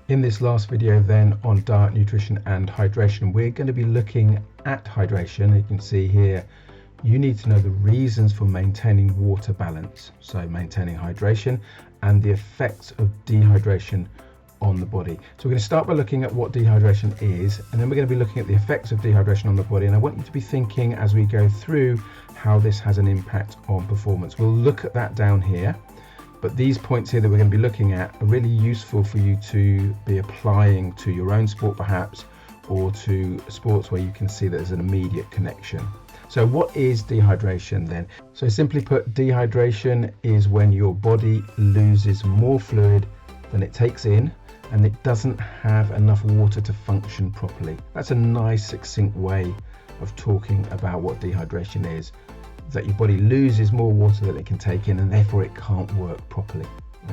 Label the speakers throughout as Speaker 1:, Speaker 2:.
Speaker 1: In this last video then on diet, nutrition and hydration, we're going to be looking at hydration. You can see here you need to know the reasons for maintaining water balance, so maintaining hydration, and the effects of dehydration on the body. So we're going to start by looking at what dehydration is, and then we're going to be looking at the effects of dehydration on the body. And I want you to be thinking as we go through how this has an impact on performance. We'll look at that down here, but these points here that we're going to be looking at are really useful for you to be applying to your own sport perhaps, or to sports where you can see that there's an immediate connection. So what is dehydration then? So simply put, dehydration is when your body loses more fluid than it takes in, and it doesn't have enough water to function properly. That's a nice succinct way of talking about what dehydration is. That your body loses more water than it can take in, and therefore it can't work properly.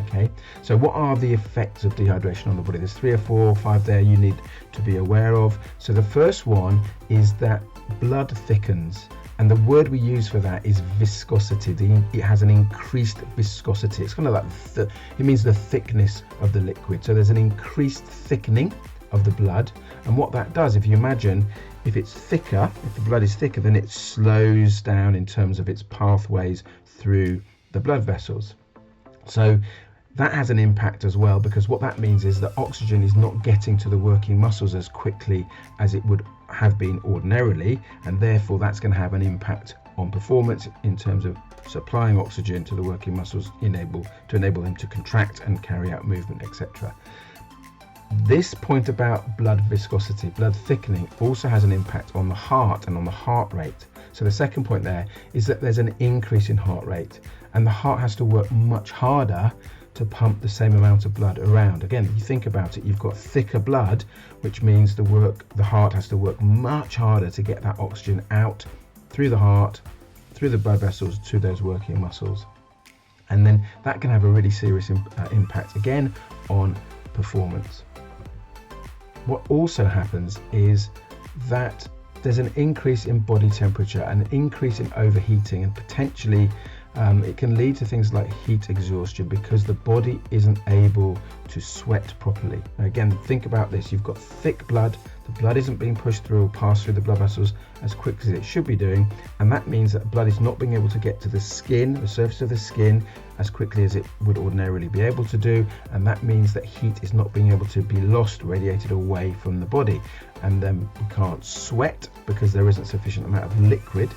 Speaker 1: Okay, so what are the effects of dehydration on the body? There's 3 or 4 or 5 there you need to be aware of. So the first one is that blood thickens, and the word we use for that is viscosity. It has an increased viscosity. It's kind of like it means the thickness of the liquid. So there's an increased thickening of the blood, and what that does, if you imagine, if it's thicker, if the blood is thicker, then it slows down in terms of its pathways through the blood vessels. So that has an impact as well, because what that means is that oxygen is not getting to the working muscles as quickly as it would have been ordinarily, and therefore that's going to have an impact on performance in terms of supplying oxygen to the working muscles to enable them to contract and carry out movement, etc. This point about blood viscosity, blood thickening, also has an impact on the heart and on the heart rate. So the second point there is that there's an increase in heart rate, and the heart has to work much harder to pump the same amount of blood around. Again, if you think about it, you've got thicker blood, which means the heart has to work much harder to get that oxygen out through the heart, through the blood vessels to those working muscles. And then that can have a really serious impact again on performance. What also happens is that there's an increase in body temperature, an increase in overheating, and potentially it can lead to things like heat exhaustion because the body isn't able to sweat properly. Now again, think about this. You've got thick blood. The blood isn't being pushed through or passed through the blood vessels as quick as it should be doing, and that means that blood is not being able to get to the skin, the surface of the skin, as quickly as it would ordinarily be able to do, and that means that heat is not being able to be radiated away from the body, and then we can't sweat because there isn't sufficient amount of liquid,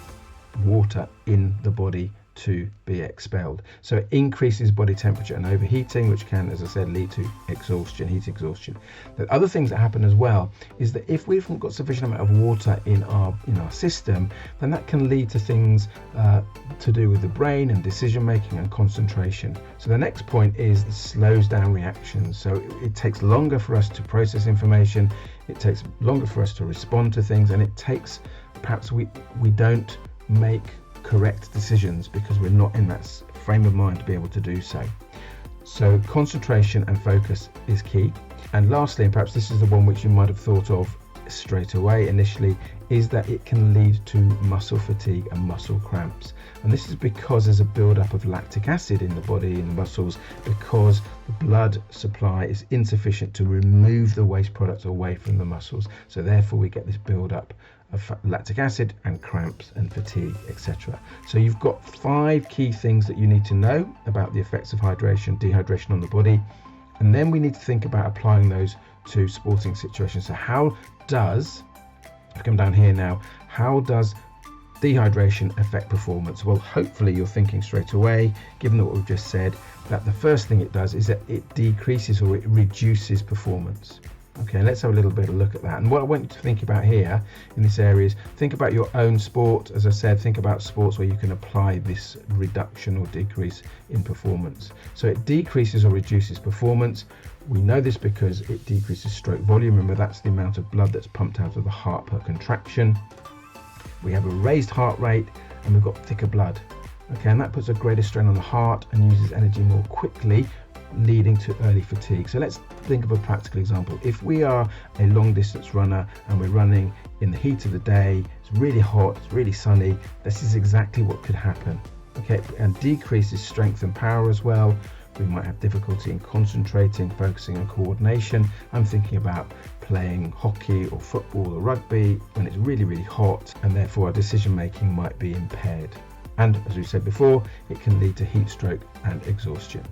Speaker 1: water, in the body to be expelled. So it increases body temperature and overheating, which can, as I said, lead to exhaustion, heat exhaustion. The other things that happen as well is that if we haven't got sufficient amount of water in our system, then that can lead to things to do with the brain and decision making and concentration. So the next point is it slows down reactions. So it takes longer for us to process information, it takes longer for us to respond to things, and it takes, perhaps we don't make correct decisions because we're not in that frame of mind to be able to do so. So concentration and focus is key. And lastly, and perhaps this is the one which you might have thought of straight away initially, is that it can lead to muscle fatigue and muscle cramps. And this is because there's a build-up of lactic acid in the body, in the muscles, because the blood supply is insufficient to remove the waste products away from the muscles. So therefore we get this build-up of lactic acid and cramps and fatigue, etc. So you've got 5 key things that you need to know about the effects of dehydration on the body, and then we need to think about applying those to sporting situations. So how does, I've come down here now, how does dehydration affect performance? Well, hopefully you're thinking straight away, given what we've just said, that the first thing it does is that it decreases or it reduces performance. Okay, let's have a little bit of a look at that. And what I want you to think about here in this area is think about your own sport. As I said, think about sports where you can apply this reduction or decrease in performance. So it decreases or reduces performance. We know this because it decreases stroke volume. Remember, that's the amount of blood that's pumped out of the heart per contraction. We have a raised heart rate and we've got thicker blood. Okay, and that puts a greater strain on the heart and uses energy more quickly, leading to early fatigue. So let's think of a practical example. If we are a long distance runner and we're running in the heat of the day, it's really hot, it's really sunny, this is exactly what could happen. Okay, and decreases strength and power as well, We might have difficulty in concentrating, focusing and coordination. I'm thinking about playing hockey or football or rugby when it's really, really hot, and therefore our decision making might be impaired. And as we said before, it can lead to heat stroke and exhaustion.